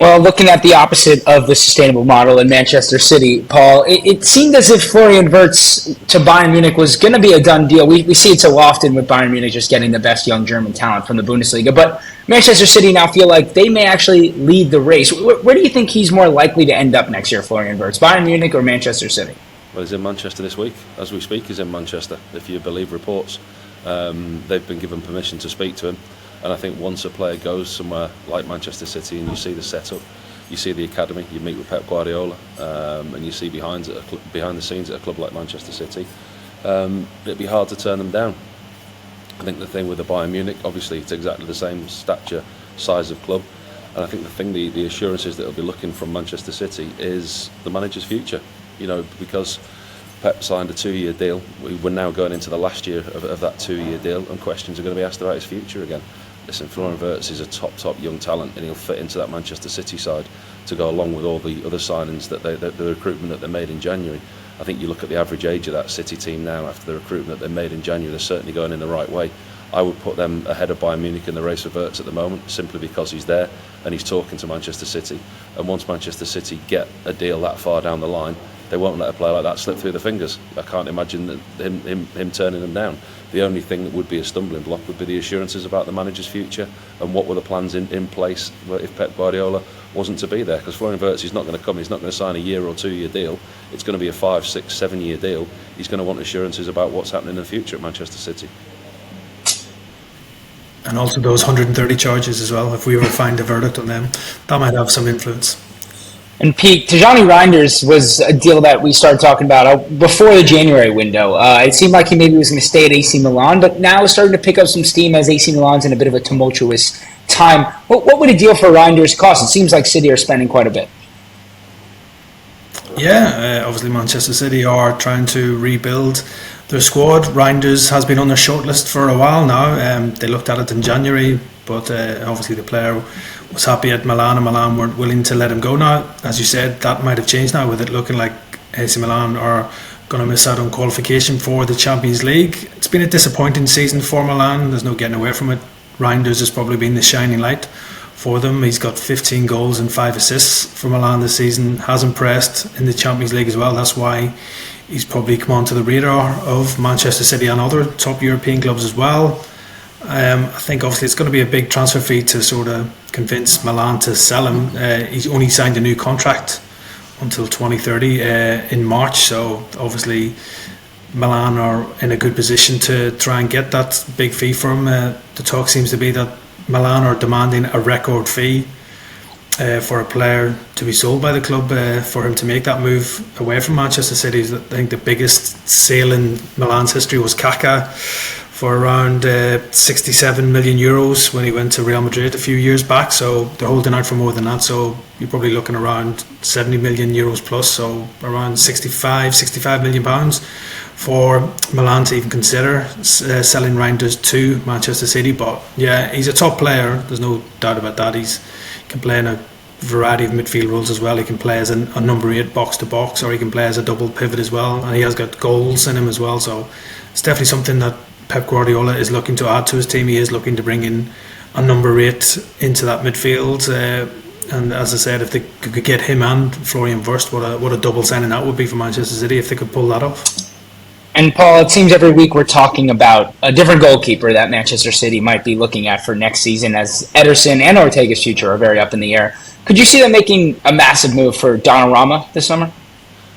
Well, looking at the opposite of the sustainable model in Manchester City, Paul, it seemed as if Florian Wirtz to Bayern Munich was going to be a done deal. We see it so often with Bayern Munich just getting the best young German talent from the Bundesliga. But Manchester City now feel like they may actually lead the race. Where do you think he's more likely to end up next year, Florian Wirtz? Bayern Munich or Manchester City? Well, he's in Manchester this week. As we speak, he's in Manchester, if you believe reports. They've been given permission to speak to him. And I think once a player goes somewhere like Manchester City and you see the setup, you see the academy, you meet with Pep Guardiola, and you see behind the scenes at a club like Manchester City, it'd be hard to turn them down. I think the thing with the Bayern Munich, obviously it's exactly the same stature, size of club, and I think the assurances that will be looking from Manchester City is the manager's future. You know, because Pep signed a 2-year deal, we're now going into the last year of that 2-year deal, and questions are going to be asked about his future again. Listen, Florian Wirtz is a top young talent, and he'll fit into that Manchester City side to go along with all the other signings the recruitment that they made in January. I think you look at the average age of that City team now after the recruitment that they made in January, they're certainly going in the right way. I would put them ahead of Bayern Munich in the race for Wirtz at the moment, simply because he's there and he's talking to Manchester City. And once Manchester City get a deal that far down the line, they won't let a player like that slip through the fingers. I can't imagine that him turning them down. The only thing that would be a stumbling block would be the assurances about the manager's future and what were the plans in place if Pep Guardiola wasn't to be there. Because Florian Wirtz is not going to come, he's not going to sign a 1 or 2 year deal. It's going to be a 5, 6, 7 year deal. He's going to want assurances about what's happening in the future at Manchester City. And also those 130 charges as well, if we ever find a verdict on them, that might have some influence. And Pete, Tijani Reinders was a deal that we started talking about before the January window. It seemed like he maybe was going to stay at AC Milan, but now is starting to pick up some steam as AC Milan's in a bit of a tumultuous time. What would a deal for Reinders cost? It seems like City are spending quite a bit. Yeah, obviously Manchester City are trying to rebuild their squad. Reinders has been on their shortlist for a while now. They looked at it in January, but obviously the player was happy at Milan, and Milan weren't willing to let him go now. As you said, that might have changed now, with it looking like AC Milan are going to miss out on qualification for the Champions League. It's been a disappointing season for Milan, there's no getting away from it. Reinders has probably been the shining light for them. He's got 15 goals and 5 assists for Milan this season, has impressed in the Champions League as well. That's why he's probably come onto the radar of Manchester City and other top European clubs as well. I think obviously it's going to be a big transfer fee to sort of convince Milan to sell him. He's only signed a new contract until 2030 in March, so obviously Milan are in a good position to try and get that big fee for him. The talk seems to be that Milan are demanding a record fee for a player to be sold by the club, for him to make that move away from Manchester City. I think the biggest sale in Milan's history was Kaká for around 67 million euros when he went to Real Madrid a few years back, so they're holding out for more than that. So you're probably looking around 70 million euros plus, so around 65 million pounds for Milan to even consider selling Reinders to Manchester City. But yeah, he's a top player, there's no doubt about that. He can play in a variety of midfield roles as well. He can play as a number 8 box to box, or he can play as a double pivot as well, and he has got goals in him as well. So it's definitely something that Pep Guardiola is looking to add to his team. He is looking to bring in a number 8 into that midfield, and as I said, if they could get him and Florian Wirtz, what a double signing that would be for Manchester City if they could pull that off. And Paul, it seems every week we're talking about a different goalkeeper that Manchester City might be looking at for next season, as Ederson and Ortega's future are very up in the air. Could you see them making a massive move for Donnarumma this summer?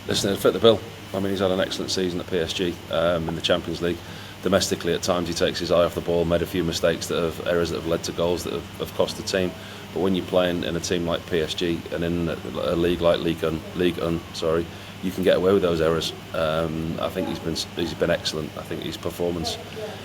Listen, it'll fit the bill. I mean, he's had an excellent season at PSG in the Champions League. Domestically, at times he takes his eye off the ball, made a few mistakes errors that have led to goals that have cost the team. But when you're playing in a team like PSG and in a league like Ligue 1, you can get away with those errors. I think he's been excellent. I think his performance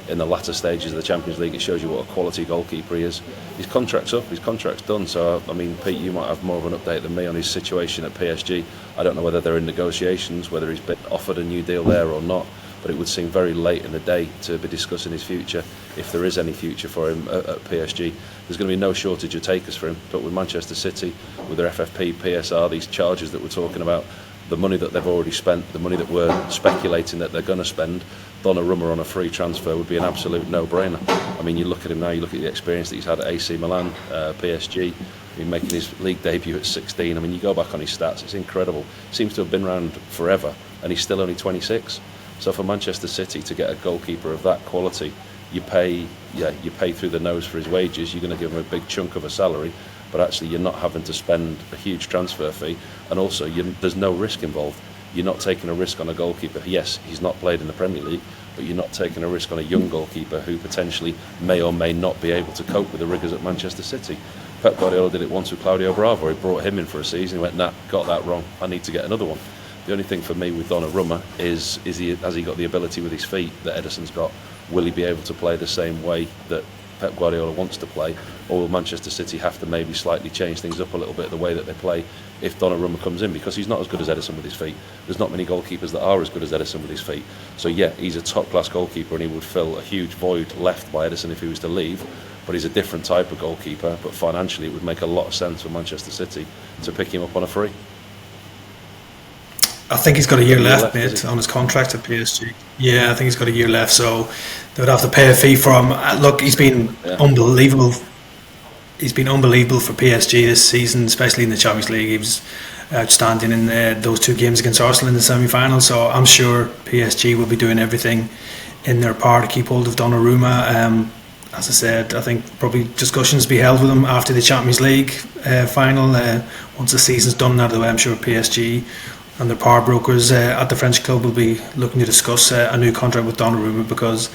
in the latter stages of the Champions League, it shows you what a quality goalkeeper he is. His contract's up, his contract's done. So I mean, Pete, you might have more of an update than me on his situation at PSG. I don't know whether they're in negotiations, whether he's been offered a new deal there or not. But it would seem very late in the day to be discussing his future, if there is any future for him at PSG. There's going to be no shortage of takers for him, but with Manchester City, with their FFP, PSR, these charges that we're talking about, the money that they've already spent, the money that we're speculating that they're going to spend, Donnarumma on a free transfer would be an absolute no-brainer. I mean, you look at him now, you look at the experience that he's had at AC Milan, PSG, making his league debut at 16. I mean, you go back on his stats, it's incredible. Seems to have been around forever, and he's still only 26. So for Manchester City to get a goalkeeper of that quality, you pay through the nose for his wages. You're going to give him a big chunk of a salary, but actually you're not having to spend a huge transfer fee, and also there's no risk involved. You're not taking a risk on a goalkeeper. Yes, he's not played in the Premier League, but you're not taking a risk on a young goalkeeper who potentially may or may not be able to cope with the rigours at Manchester City. Pep Guardiola did it once with Claudio Bravo. He brought him in for a season. He went, nah, got that wrong. I need to get another one. The only thing for me with Donnarumma is has he got the ability with his feet that Edison's got? Will he be able to play the same way that Pep Guardiola wants to play, or will Manchester City have to maybe slightly change things up a little bit, the way that they play, if Donnarumma comes in, because he's not as good as Edison with his feet. There's not many goalkeepers that are as good as Edison with his feet. So yeah, he's a top-class goalkeeper and he would fill a huge void left by Edison if he was to leave, but he's a different type of goalkeeper, but financially it would make a lot of sense for Manchester City to pick him up on a free. I think he's got a year left, mate, on his contract at PSG. Yeah, I think he's got a year left, so they would have to pay a fee for him. Look, he's been unbelievable. He's been unbelievable for PSG this season, especially in the Champions League. He was outstanding in those two games against Arsenal in the semi-final. So I'm sure PSG will be doing everything in their power to keep hold of Donnarumma. As I said, I think probably discussions be held with him after the Champions League final. Once the season's done out of the way, I'm sure PSG and their power brokers at the French club will be looking to discuss a new contract with Donnarumma, because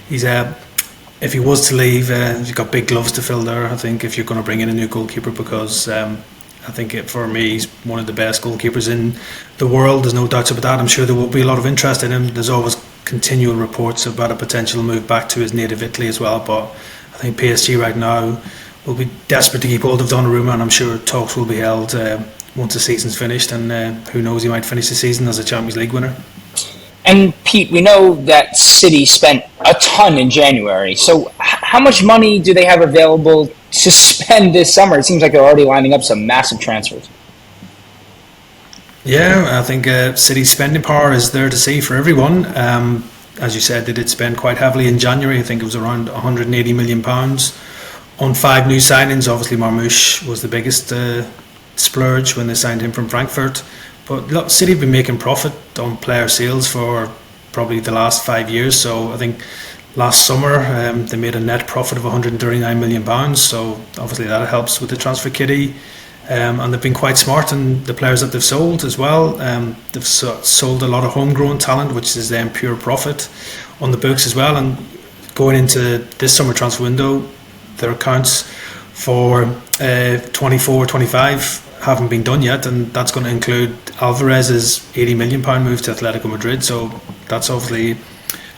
he's if he was to leave, he's got big gloves to fill there, I think, if you're going to bring in a new goalkeeper, because I think for me he's one of the best goalkeepers in the world. There's no doubts about that. I'm sure there will be a lot of interest in him. There's always continual reports about a potential move back to his native Italy as well, but I think PSG right now will be desperate to keep hold of Donnarumma, and I'm sure talks will be held once the season's finished, and who knows, he might finish the season as a Champions League winner. And Pete, we know that City spent a ton in January, so how much money do they have available to spend this summer? It seems like they're already lining up some massive transfers. Yeah, I think City's spending power is there to see for everyone. As you said, they did spend quite heavily in January. I think it was around £180 million on 5 new signings. Obviously Marmoush was the biggest splurge when they signed him from Frankfurt, but look, City have been making profit on player sales for probably the last 5 years. So I think last summer they made a net profit of £139 million, so obviously that helps with the transfer kitty, and they've been quite smart in the players that they've sold as well. They've sold a lot of homegrown talent, which is then pure profit on the books as well. And going into this summer transfer window, their accounts for 24-25 haven't been done yet, and that's going to include Alvarez's £80 million move to Atletico Madrid, so that's obviously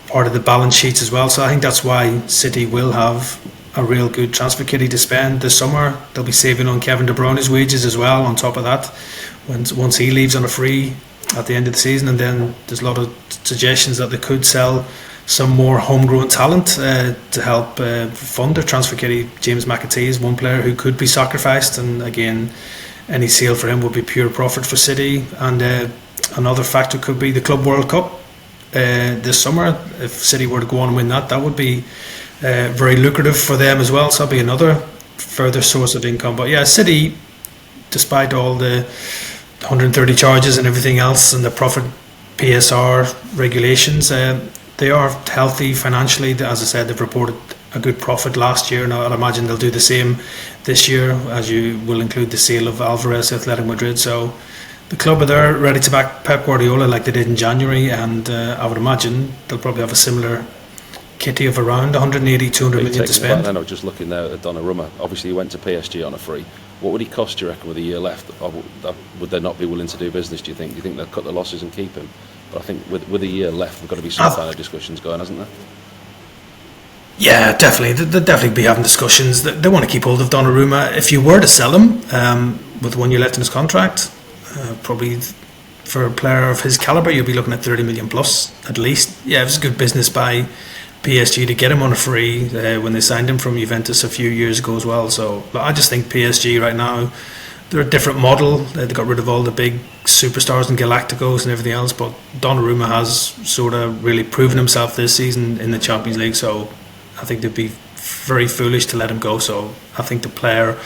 part of the balance sheets as well. So I think that's why City will have a real good transfer kitty to spend this summer. They'll be saving on Kevin De Bruyne's wages as well on top of that, once he leaves on a free at the end of the season. And then there's a lot of suggestions that they could sell some more homegrown talent to help fund their transfer kitty. James McAtee is one player who could be sacrificed, and again, any sale for him would be pure profit for City. And another factor could be the Club World Cup this summer. If City were to go on and win that, that would be very lucrative for them as well, so that'll be another further source of income. But yeah, City, despite all the 130 charges and everything else and the profit PSR regulations, they are healthy financially. As I said, they've reported a good profit last year, and I'd imagine they'll do the same this year, as you will include the sale of Alvarez to Atletico Madrid. So the club are there ready to back Pep Guardiola like they did in January, and I would imagine they'll probably have a similar kitty of around 180-200 million to spend. I know, just looking now at Donnarumma, obviously he went to PSG on a free. What would he cost, do you reckon, with a year left? Or would they not be willing to do business, do you think? Do you think they'll cut the losses and keep him? But I think with a year left, there's got to be some kind of discussions going, hasn't there? Yeah, definitely. They'll definitely be having discussions. They want to keep hold of Donnarumma. If you were to sell him with 1 year left in his contract, probably for a player of his calibre, you'll be looking at 30 million plus at least. Yeah, it was a good business by PSG to get him on a free when they signed him from Juventus a few years ago as well. So I just think PSG right now, they're a different model. They got rid of all the big superstars and Galacticos and everything else, but Donnarumma has sort of really proven himself this season in the Champions League, so I think they'd be very foolish to let him go. So I think the player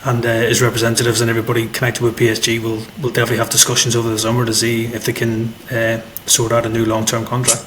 and his representatives and everybody connected with PSG will definitely have discussions over the summer to see if they can sort out a new long-term contract.